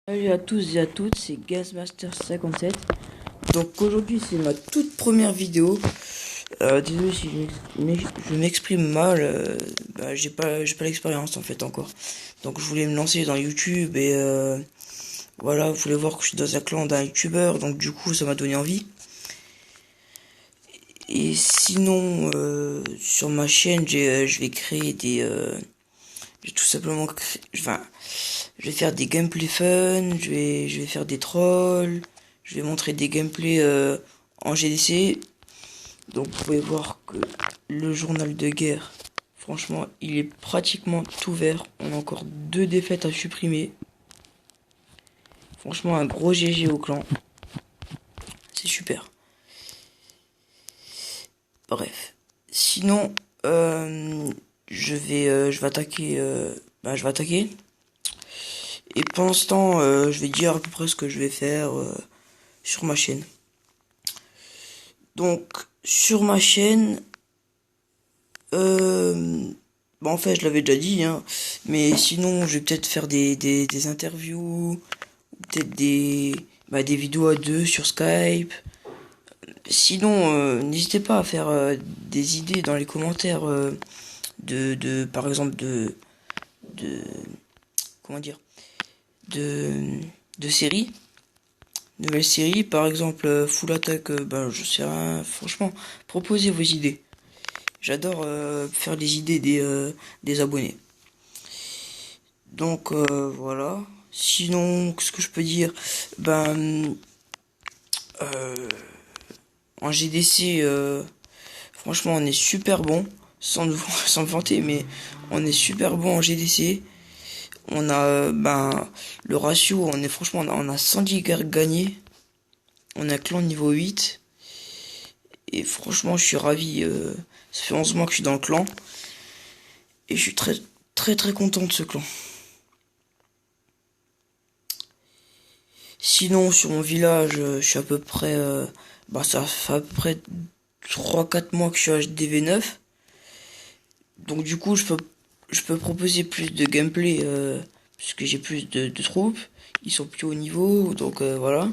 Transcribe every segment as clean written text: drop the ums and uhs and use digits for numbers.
Salut à tous et à toutes, c'est Gazmaster57. Donc aujourd'hui c'est ma toute première vidéo. Désolé si je m'exprime mal, j'ai pas l'expérience en fait encore. Donc je voulais me lancer dans YouTube et voilà, vous voulez voir que je suis dans un clan d'un youtubeur, donc du coup ça m'a donné envie. Et sinon sur ma chaîne je vais créer je vais tout simplement je vais faire des gameplays fun, je vais faire des trolls, je vais montrer des gameplays en GDC. Donc vous pouvez voir que le journal de guerre, franchement, il est pratiquement tout vert. On a encore 2 défaites à supprimer. Franchement, un gros GG au clan. C'est super. Bref. Sinon, je vais attaquer. Je vais attaquer. Et pendant ce temps, je vais dire à peu près ce que je vais faire sur ma chaîne. Donc, sur ma chaîne, en fait, je l'avais déjà dit, hein, mais sinon, je vais peut-être faire des interviews, peut-être des vidéos à deux sur Skype. Sinon, n'hésitez pas à faire des idées dans les commentaires par exemple, de, comment dire, de, de séries. Nouvelle série, par exemple Full Attack, je sais rien, franchement, proposez vos idées. J'adore faire les idées des abonnés. Donc voilà. Sinon, qu'est-ce que je peux dire? Euh, En GDC, franchement, on est super bon. Sans me vanter, mais on est super bon en GDC. On a le ratio, on a 110 guerres gagnées. On a clan niveau 8. Et franchement, je suis ravi. Ça fait 11 mois que je suis dans le clan. Et je suis très, très, très content de ce clan. Sinon, sur mon village, je suis à peu près... ça fait à peu près 3-4 mois que je suis à DV9. Donc du coup, je peux proposer plus de gameplay, puisque j'ai plus de troupes. Ils sont plus haut niveau, donc voilà.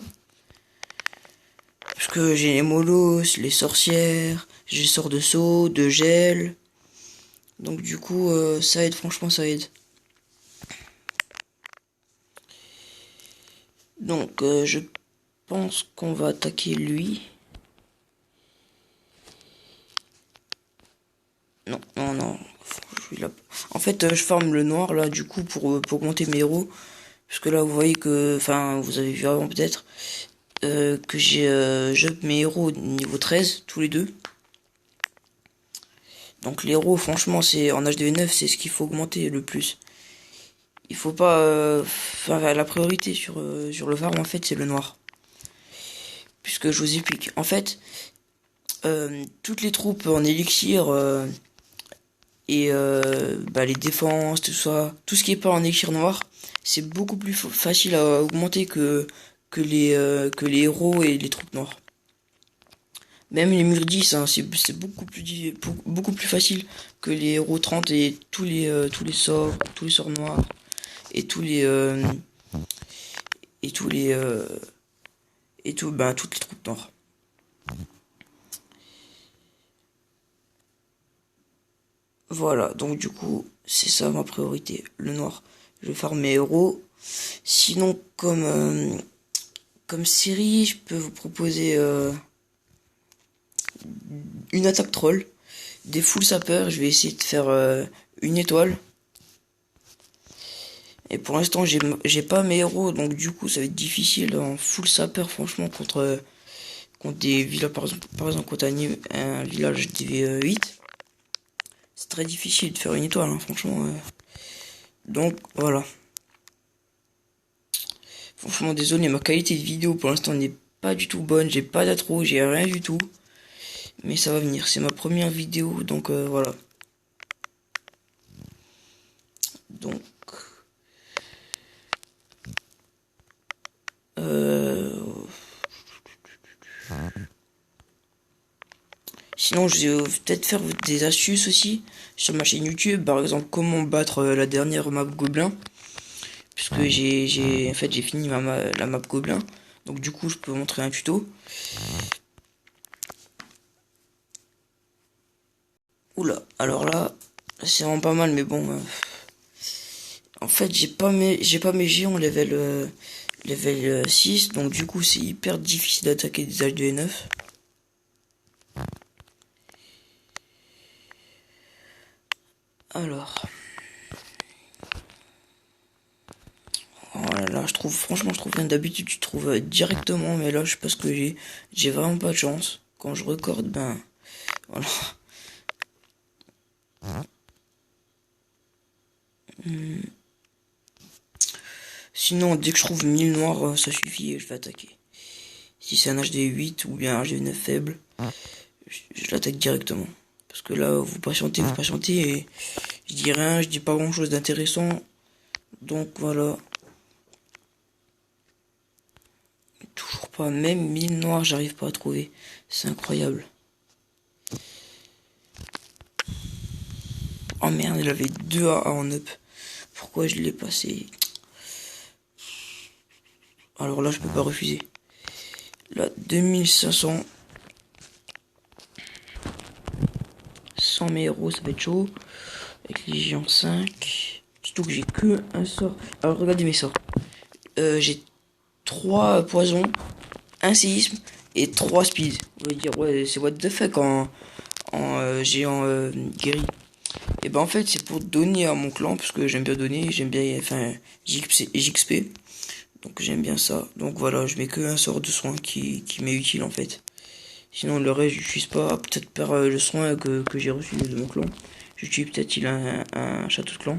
Parce que j'ai les molosses, les sorcières, j'ai sort de saut, de gel. Donc du coup, ça aide, franchement ça aide. Donc je pense qu'on va attaquer lui. Non, non, non. En fait, je farme le noir là, du coup, pour augmenter mes héros. Parce que là, vous voyez que, enfin, vous avez vu avant peut-être, que j'up mes héros au niveau 13, tous les deux. Donc les héros, franchement, c'est en HDV9, c'est ce qu'il faut augmenter le plus. Il faut pas, la priorité sur le farm, en fait, c'est le noir. Puisque je vous explique. En fait, toutes les troupes en élixir les défenses, tout ça, tout ce qui est pas en élixir noir, c'est beaucoup plus facile à augmenter que les héros et les troupes noires. Même les murs 10, hein, c'est beaucoup plus facile que les héros 30 et tous les sorts noirs et tous les et tous les et tout toutes les troupes noires. Voilà, donc du coup, c'est ça ma priorité, le noir. Je vais faire mes héros. Sinon, comme série, je peux vous proposer une attaque troll, des full sapeurs. Je vais essayer de faire une étoile. Et pour l'instant, j'ai pas mes héros, donc du coup, ça va être difficile en full sapeur, franchement, contre des villages, par exemple contre un village DV8. C'est très difficile de faire une étoile, hein, franchement. Donc, voilà. Franchement, désolé, ma qualité de vidéo pour l'instant n'est pas du tout bonne. J'ai pas d'intro, j'ai rien du tout. Mais ça va venir, c'est ma première vidéo, donc voilà. Donc... Sinon, je vais peut-être faire des astuces aussi sur ma chaîne YouTube. Par exemple, comment battre la dernière map gobelin. puisque en fait j'ai fini la map gobelin. Donc du coup je peux montrer un tuto. Oula, alors là, c'est vraiment pas mal, mais bon. En fait, j'ai pas mes géants level 6, donc du coup, c'est hyper difficile d'attaquer des H2N9. Alors. Oh là là, franchement, je trouve rien. D'habitude, tu trouves directement, mais là, je sais pas ce que j'ai vraiment pas de chance. Quand je recorde, ben, voilà. Sinon, dès que je trouve 1000 noirs, ça suffit et je vais attaquer. Si c'est un HD8 ou bien un HD9 faible, je l'attaque directement. Parce que là, vous patientez et je dis rien, je dis pas grand chose d'intéressant. Donc voilà. Toujours pas, même 1000 noirs, j'arrive pas à trouver. C'est incroyable. Oh merde, il avait 2 AA en up. Pourquoi je l'ai passé? Alors là, je peux pas refuser. Là, 2500. 100 mes héros, ça va être chaud. Avec les géants 5. Surtout que j'ai que un sort. Alors regardez mes sorts. J'ai 3 poisons, 1 séisme et 3 speed. Vous allez dire, ouais, c'est what the fuck en géant guéri. Et ben en fait, c'est pour donner à mon clan, parce que j'aime bien donner, j'aime bien, enfin, JXP. Donc j'aime bien ça. Donc voilà, je mets que un sort de soin qui m'est utile en fait. Sinon le reste j'utilise pas. Peut-être par le soin que j'ai reçu de mon clan. J'utilise peut-être il a un château de clan.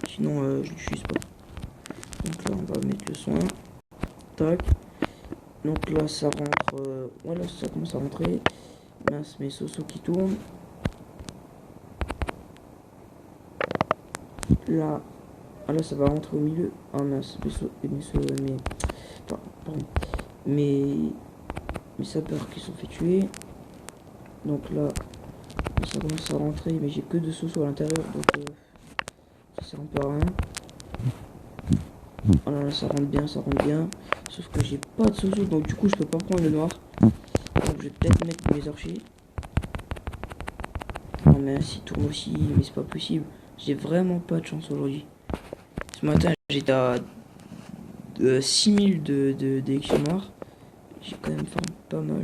Sinon je l'utilise pas. Donc là on va mettre le soin. Tac. Donc là ça rentre. Voilà, ça commence à rentrer. Mince, mes sosos qui tournent. Là. Ah là ça va rentrer au milieu. Ah mince, pardon. Mes sapeurs qui sont fait tuer. Donc là, ça commence à rentrer, mais j'ai que 2 sosos à l'intérieur, donc ça sert un peu à rien. Voilà, là, ça rentre bien, ça rentre bien. Sauf que j'ai pas de sosos, donc du coup, je peux pas prendre le noir. Donc je vais peut-être mettre mes archers. Non, mais s'il tourne aussi, mais c'est pas possible. J'ai vraiment pas de chance aujourd'hui. Ce matin, j'étais à 6000 d'élections noires. J'ai quand même fait pas mal.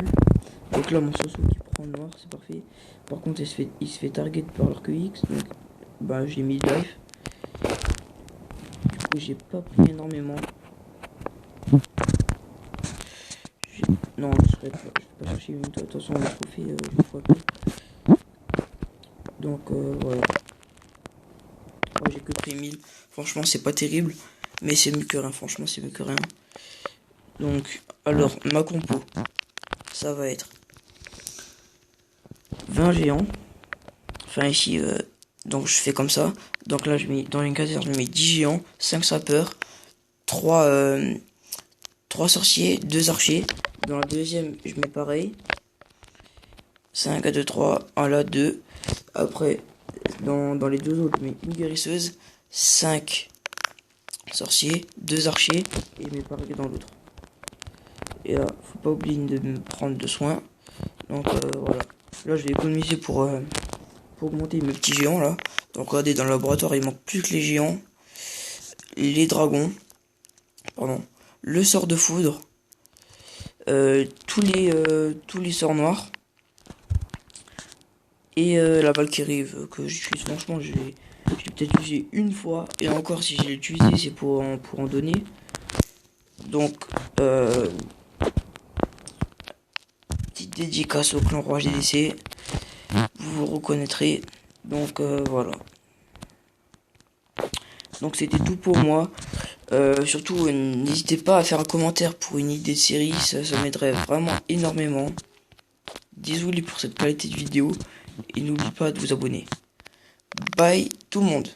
Donc là, mon soso qui prend le noir, c'est parfait. Par contre, il se fait target par l'arc X. Donc, bah, j'ai mis life. Du coup, j'ai pas pris énormément. Non, je vais pas chercher une. Attention, le trophée, je le vois pas. Donc, voilà. Ouais, j'ai que pris 1000. Franchement, c'est pas terrible. Mais c'est mieux que rien. Franchement, c'est mieux que rien. Donc, alors, ma compo, ça va être 20 géants. Enfin, ici, donc je fais comme ça. Donc là, je mets dans une caserne, je mets 10 géants, 5 sapeurs, 3 sorciers, 2 archers. Dans la deuxième, je mets pareil. 5 à 2, 3. Ah là, 2. Après, dans les deux autres, je mets une guérisseuse, 5 sorciers, 2 archers. Et je mets pareil dans l'autre. Et là, faut pas oublier de me prendre de soin. Donc voilà. Là, je vais économiser pour augmenter mes petits géants là. Donc regardez, dans le laboratoire, il manque plus que les géants, les dragons, pardon, le sort de foudre, tous les sorts noirs et la Valkyrie que j'utilise. Franchement, j'ai peut-être utilisé une fois, et encore si je l'ai utilisé, c'est pour en donner. Donc petite dédicace au clan roi GDC, vous vous reconnaîtrez. Donc voilà. Donc c'était tout pour moi. Surtout, n'hésitez pas à faire un commentaire pour une idée de série, ça m'aiderait vraiment énormément. Désolé pour cette qualité de vidéo, et n'oubliez pas de vous abonner. Bye tout le monde.